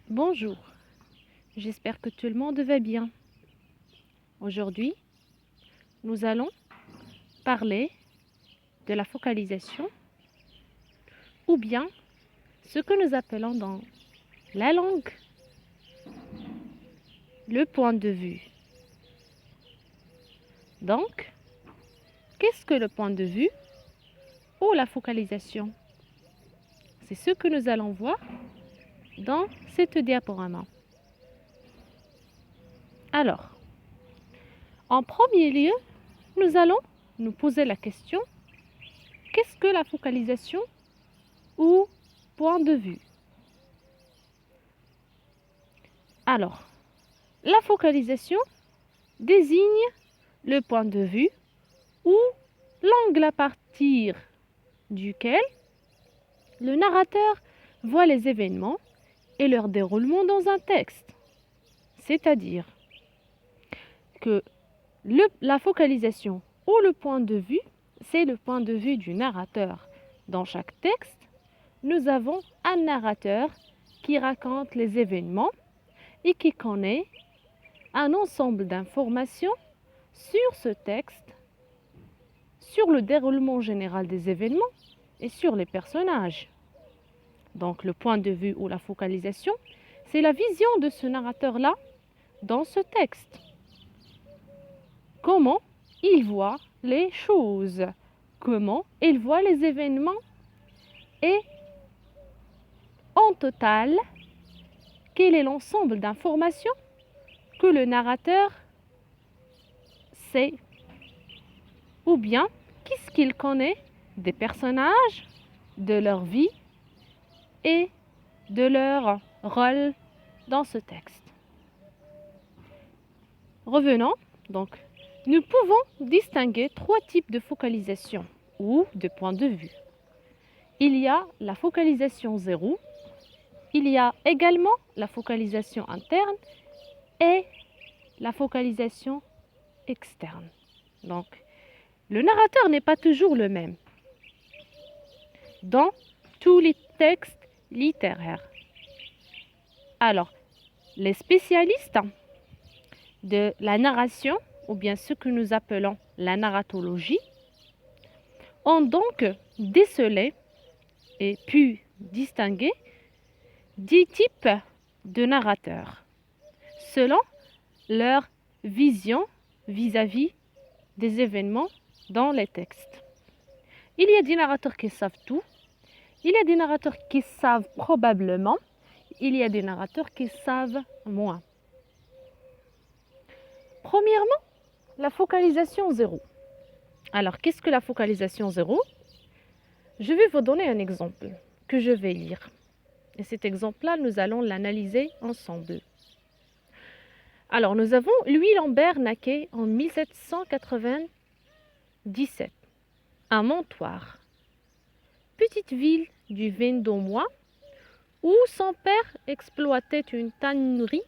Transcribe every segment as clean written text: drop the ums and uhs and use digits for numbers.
Bonjour, j'espère que tout le monde va bien. Aujourd'hui, nous allons parler de la focalisation ou bien ce que nous appelons dans la langue le point de vue. Donc, qu'est-ce que le point de vue ou la focalisation? C'est ce que nous allons voir dans cette diaporama. Alors, en premier lieu, nous allons nous poser la question, qu'est-ce que la focalisation ou point de vue? Alors, la focalisation désigne le point de vue ou l'angle à partir duquel le narrateur voit les événements et leur déroulement dans un texte. C'est-à-dire que la focalisation ou le point de vue, c'est le point de vue du narrateur. Dans chaque texte, nous avons un narrateur qui raconte les événements et qui connaît un ensemble d'informations sur ce texte, sur le déroulement général des événements et sur les personnages. Donc le point de vue ou la focalisation, c'est la vision de ce narrateur-là dans ce texte. Comment il voit les choses, comment il voit les événements et en total, quel est l'ensemble d'informations que le narrateur sait ou bien qu'est-ce qu'il connaît des personnages, de leur vie et de leur rôle dans ce texte. Revenons, donc, nous pouvons distinguer trois types de focalisation ou de point de vue. Il y a la focalisation zéro, il y a également la focalisation interne et la focalisation externe. Donc, le narrateur n'est pas toujours le même dans tous les textes littéraires. Alors, les spécialistes de la narration, ou bien ce que nous appelons la narratologie, ont donc décelé et pu distinguer 10 types de narrateurs selon leur vision vis-à-vis des événements dans les textes. Il y a des narrateurs qui savent tout, il y a des narrateurs qui savent probablement, il y a des narrateurs qui savent moins. Premièrement, la focalisation zéro. Alors, qu'est-ce que la focalisation zéro? Je vais vous donner un exemple que je vais lire. Et cet exemple-là, nous allons l'analyser ensemble. Alors, nous avons Louis Lambert naquet en 1797 à Montoire, petite ville du Vendômois où son père exploitait une tannerie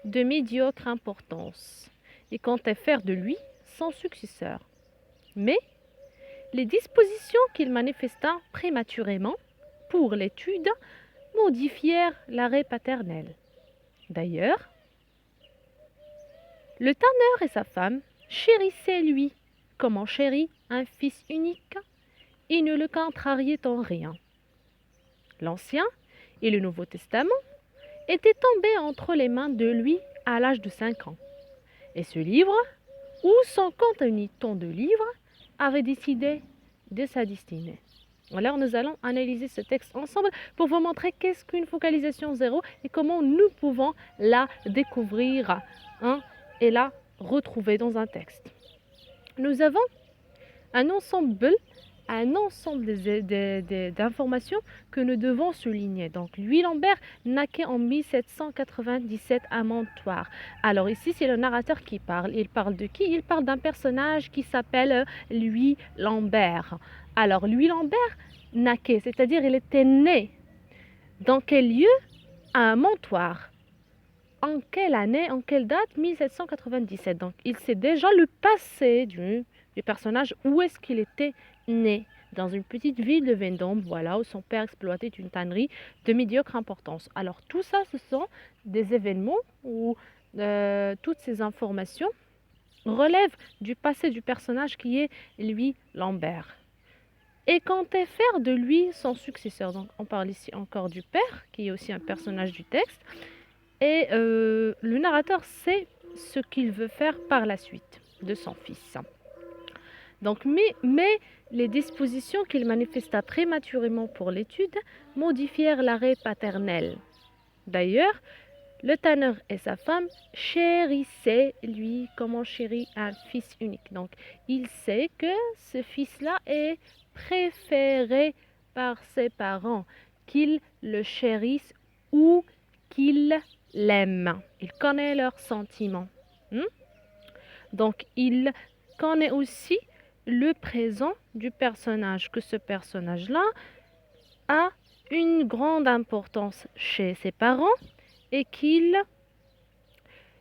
de médiocre importance et comptait faire de lui son successeur. Mais les dispositions qu'il manifesta prématurément pour l'étude modifièrent l'arrêt paternel. D'ailleurs, le tanneur et sa femme chérissaient lui comme on chérit un fils unique et ne le contrariaient en rien. L'Ancien et le Nouveau Testament étaient tombés entre les mains de lui à l'âge de 5 ans. Et ce livre, ou son contenu tant de livres, avait décidé de sa destinée. Alors nous allons analyser ce texte ensemble pour vous montrer qu'est-ce qu'une focalisation zéro et comment nous pouvons la découvrir et la retrouver dans un texte. Nous avons un ensemble d'informations que nous devons souligner. Donc, Louis Lambert naquit en 1797 à Montoire. Alors ici, c'est le narrateur qui parle. Il parle de qui? Il parle d'un personnage qui s'appelle Louis Lambert. Alors, Louis Lambert naquit, c'est-à-dire il était né. Dans quel lieu? À Montoire. En quelle année? En quelle date? 1797. Donc, il sait déjà le passé du personnage, où est-ce qu'il était né. dans une petite ville de Vendôme, voilà, où son père exploitait une tannerie de médiocre importance. Alors tout ça, ce sont des événements où toutes ces informations relèvent du passé du personnage qui est, lui, Lambert. Et comptait faire de lui son successeur. Donc on parle ici encore du père, qui est aussi un personnage du texte. Et le narrateur sait ce qu'il veut faire par la suite de son fils. Donc, mais les dispositions qu'il manifesta prématurément pour l'étude modifièrent l'arrêt paternel. D'ailleurs, le tanneur et sa femme chérissaient, lui, comme on chérit un fils unique. Donc, il sait que ce fils-là est préféré par ses parents, qu'ils le chérissent ou qu'ils l'aiment. Il connaît leurs sentiments. Hmm? Donc, il connaît aussi le présent du personnage, que ce personnage-là a une grande importance chez ses parents et qu'il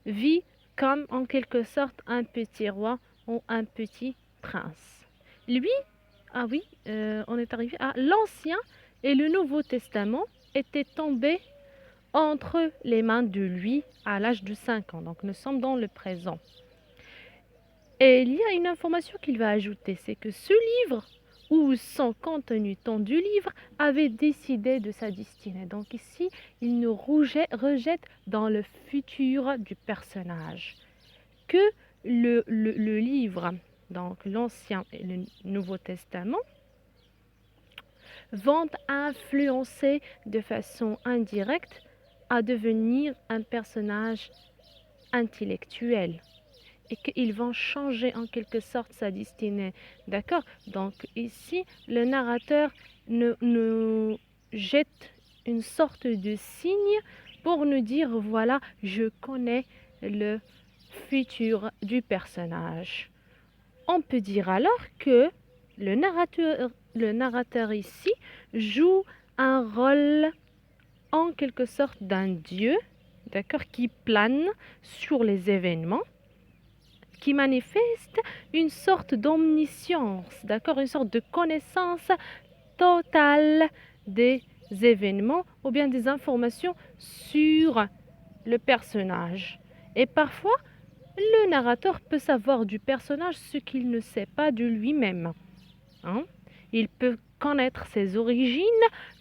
vit comme en quelque sorte un petit roi ou un petit prince. Lui, ah oui, on est arrivé à l'Ancien et le Nouveau Testament étaient tombés entre les mains de lui à l'âge de 5 ans. Donc nous sommes dans le présent. Et il y a une information qu'il va ajouter, c'est que ce livre, ou son contenu tant du livre, avait décidé de sa destinée. Donc ici, il nous rejette dans le futur du personnage. Que le livre, donc l'Ancien et le Nouveau Testament, vont influencer de façon indirecte à devenir un personnage intellectuel et qu'ils vont changer en quelque sorte sa destinée. D'accord? Donc ici, le narrateur nous jette une sorte de signe pour nous dire, voilà, je connais le futur du personnage. On peut dire alors que le narrateur ici joue un rôle en quelque sorte d'un dieu, d'accord, qui plane sur les événements, qui manifeste une sorte d'omniscience, d'accord, une sorte de connaissance totale des événements ou bien des informations sur le personnage. Et parfois, le narrateur peut savoir du personnage ce qu'il ne sait pas de lui-même. Hein? Il peut connaître ses origines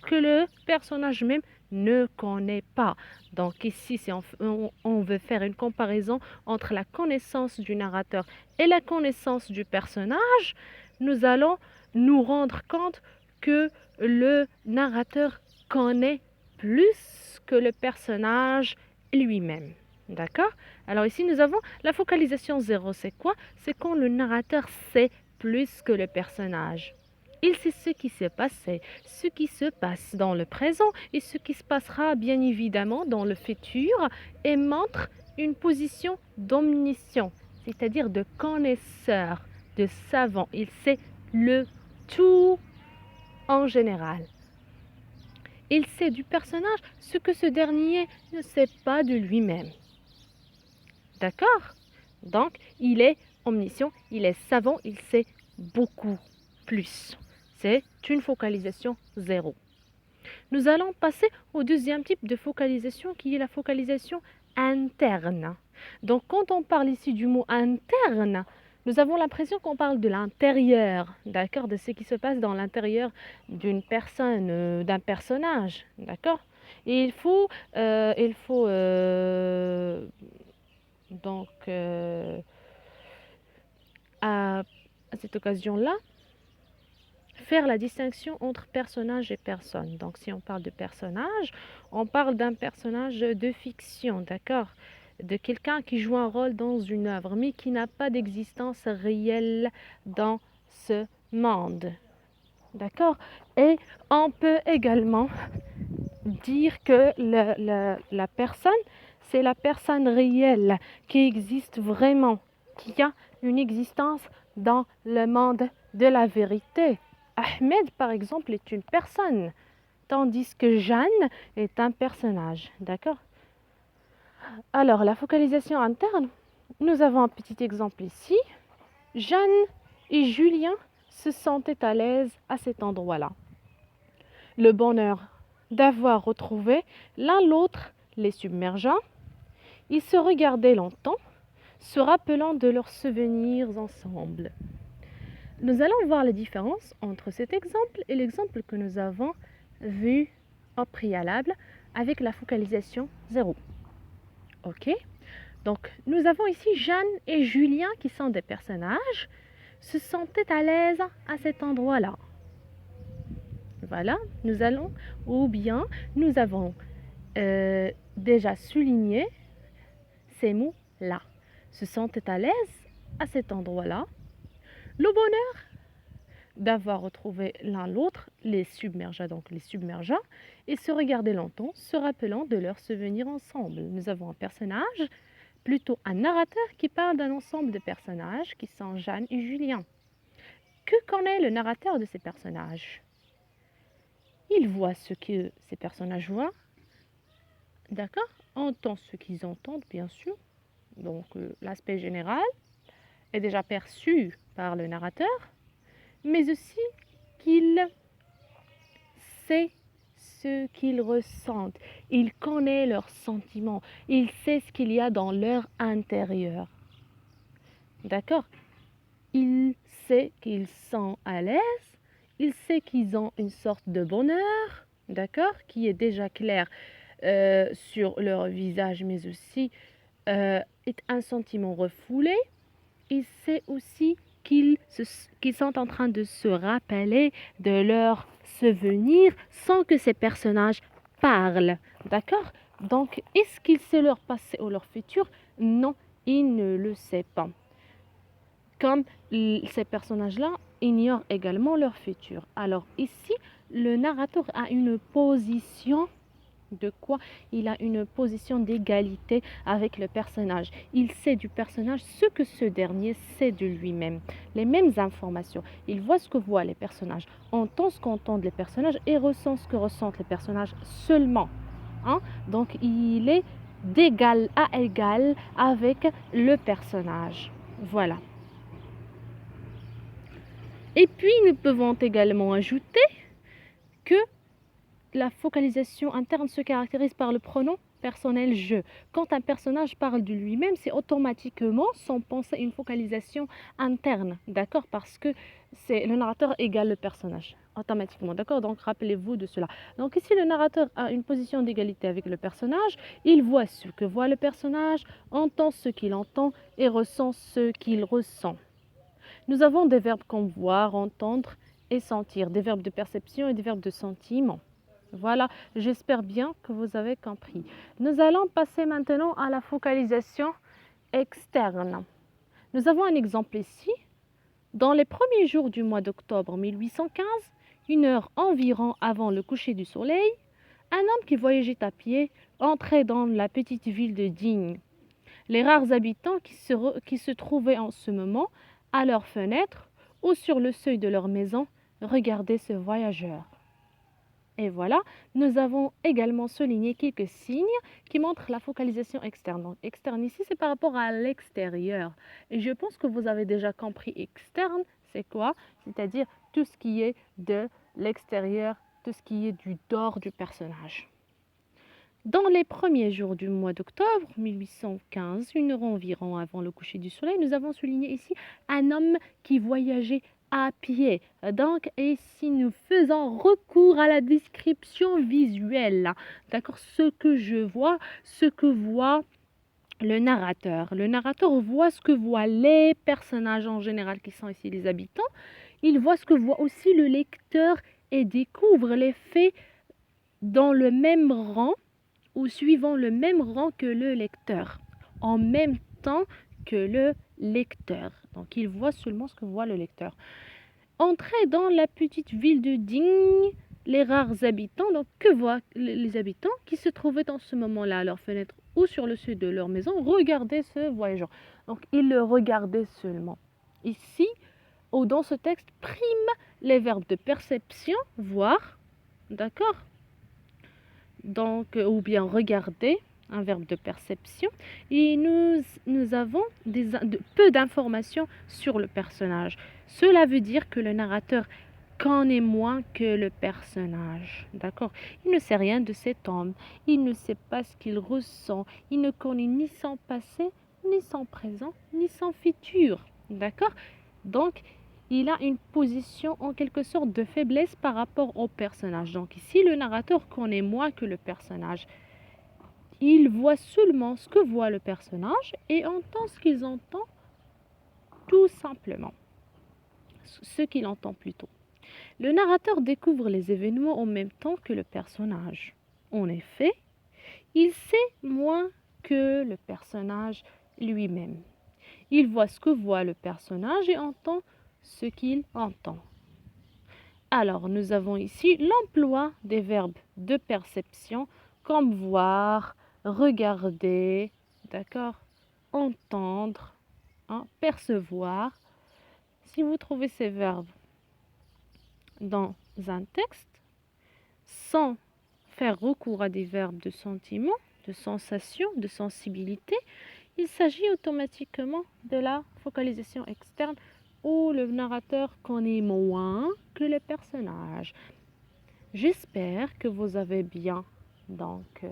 que le personnage même ne connaît pas. Donc ici, si on veut faire une comparaison entre la connaissance du narrateur et la connaissance du personnage, nous allons nous rendre compte que le narrateur connaît plus que le personnage lui-même. D'accord? Alors ici, nous avons la focalisation zéro. C'est quoi? C'est quand le narrateur sait plus que le personnage. Il sait ce qui s'est passé, ce qui se passe dans le présent et ce qui se passera bien évidemment dans le futur et montre une position d'omniscient, c'est-à-dire de connaisseur, de savant. Il sait le tout en général. Il sait du personnage ce que ce dernier ne sait pas de lui-même. D'accord? Donc, il est omniscient, il est savant, il sait beaucoup plus. C'est une focalisation zéro. Nous allons passer au deuxième type de focalisation qui est la focalisation interne. Donc, quand on parle ici du mot interne, nous avons l'impression qu'on parle de l'intérieur, d'accord, de ce qui se passe dans l'intérieur d'une personne, d'un personnage, d'accord. Et il faut donc à cette occasion-là faire la distinction entre personnage et personne. Donc si on parle de personnage, on parle d'un personnage de fiction, d'accord, de quelqu'un qui joue un rôle dans une œuvre, mais qui n'a pas d'existence réelle dans ce monde. D'accord? Et on peut également dire que la personne, c'est la personne réelle qui existe vraiment, qui a une existence dans le monde de la vérité. Ahmed, par exemple, est une personne, tandis que Jeanne est un personnage. D'accord? Alors, la focalisation interne, nous avons un petit exemple ici. Jeanne et Julien se sentaient à l'aise à cet endroit-là. Le bonheur d'avoir retrouvé l'un l'autre les submergea. Ils se regardaient longtemps, se rappelant de leurs souvenirs ensemble. Nous allons voir la différence entre cet exemple et l'exemple que nous avons vu au préalable avec la focalisation 0. Ok? Donc, nous avons ici Jeanne et Julien qui sont des personnages, se sentaient à l'aise à cet endroit-là. Voilà, nous allons, ou bien nous avons déjà souligné ces mots-là. Se sentaient à l'aise à cet endroit-là. Le bonheur d'avoir retrouvé l'un l'autre les submergea, et se regardaient longtemps, se rappelant de leurs souvenirs ensemble. Nous avons un personnage, plutôt un narrateur qui parle d'un ensemble de personnages qui sont Jeanne et Julien. Que connaît le narrateur de ces personnages? Il voit ce que ces personnages voient, d'accord? Entend ce qu'ils entendent, bien sûr. Donc l'aspect général est déjà perçu par le narrateur, mais aussi qu'il sait ce qu'ils ressentent. Il connaît leurs sentiments. Il sait ce qu'il y a dans leur intérieur. D'accord? Il sait qu'ils sont à l'aise. Il sait qu'ils ont une sorte de bonheur, d'accord, qui est déjà clair sur leur visage, mais aussi est un sentiment refoulé. Il sait aussi qu'ils sont en train de se rappeler de leurs souvenirs sans que ces personnages parlent, d'accord? Donc, est-ce qu'il sait leur passé ou leur futur? Non, il ne le sait pas. Comme ces personnages-là ignorent également leur futur. Alors ici, le narrateur a une position de quoi? Il a une position d'égalité avec le personnage. Il sait du personnage ce que ce dernier sait de lui-même. Les mêmes informations. Il voit ce que voient les personnages, entend ce qu'entendent les personnages et ressent ce que ressentent les personnages seulement. Hein? Donc il est d'égal à égal avec le personnage. Voilà. Et puis, nous pouvons également ajouter que la focalisation interne se caractérise par le pronom personnel « je ». Quand un personnage parle de lui-même, c'est automatiquement, sans penser, une focalisation interne, d'accord? Parce que c'est le narrateur égale le personnage, automatiquement, d'accord? Donc, rappelez-vous de cela. Donc, ici, le narrateur a une position d'égalité avec le personnage. Il voit ce que voit le personnage, entend ce qu'il entend et ressent ce qu'il ressent. Nous avons des verbes comme voir, entendre et sentir, des verbes de perception et des verbes de sentiment. Voilà, j'espère bien que vous avez compris. Nous allons passer maintenant à la focalisation externe. Nous avons un exemple ici. Dans les premiers jours du mois d'octobre 1815, 1 heure environ avant le coucher du soleil, un homme qui voyageait à pied entrait dans la petite ville de Digne. Les rares habitants qui se trouvaient en ce moment à leurs fenêtres ou sur le seuil de leur maison regardaient ce voyageur. Et voilà, nous avons également souligné quelques signes qui montrent la focalisation externe. Donc, externe ici, c'est par rapport à l'extérieur. Et je pense que vous avez déjà compris externe, c'est quoi? C'est-à-dire tout ce qui est de l'extérieur, tout ce qui est du dehors du personnage. Dans les premiers jours du mois d'octobre 1815, 1 heure environ avant le coucher du soleil, nous avons souligné ici un homme qui voyageait à pied. Donc, ici, nous faisons recours à la description visuelle. D'accord? Ce que je vois, ce que voit le narrateur. Le narrateur voit ce que voient les personnages en général, qui sont ici les habitants. Il voit ce que voit aussi le lecteur et découvre les faits dans le même rang ou suivant le même rang que le lecteur, en même temps que le lecteur. Donc, il voit seulement ce que voit le lecteur. Entrer dans la petite ville de Digne, les rares habitants, donc que voient les habitants qui se trouvaient en ce moment-là à leur fenêtre ou sur le seuil de leur maison, regardaient ce voyageur. Donc, ils le regardaient seulement. Ici, ou dans ce texte, priment les verbes de perception, voir, d'accord? Donc, ou bien regarder, un verbe de perception, et nous avons peu d'informations sur le personnage, Cela veut dire que le narrateur connaît moins que le personnage. D'accord? Il ne sait rien de cet homme. Il ne sait pas ce qu'il ressent. Il ne connaît ni son passé, ni son présent, ni son futur. D'accord? Donc, il a une position en quelque sorte de faiblesse par rapport au personnage. Donc, ici, le narrateur connaît moins que le personnage. Il voit seulement ce que voit le personnage et entend ce qu'il entend tout simplement. Ce qu'il entend plutôt. Le narrateur découvre les événements en même temps que le personnage. En effet, il sait moins que le personnage lui-même. Il voit ce que voit le personnage et entend ce qu'il entend. Alors, nous avons ici l'emploi des verbes de perception comme voir, regarder, d'accord, entendre, hein, percevoir. Si vous trouvez ces verbes dans un texte, sans faire recours à des verbes de sentiment, de sensation, de sensibilité, il s'agit automatiquement de la focalisation externe où le narrateur connaît moins que le personnage. J'espère que vous avez bien donc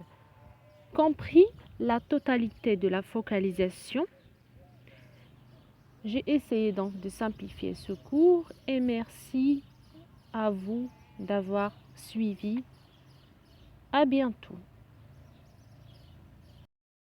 compris la totalité de la focalisation. J'ai essayé donc de simplifier ce cours et merci à vous d'avoir suivi. À bientôt.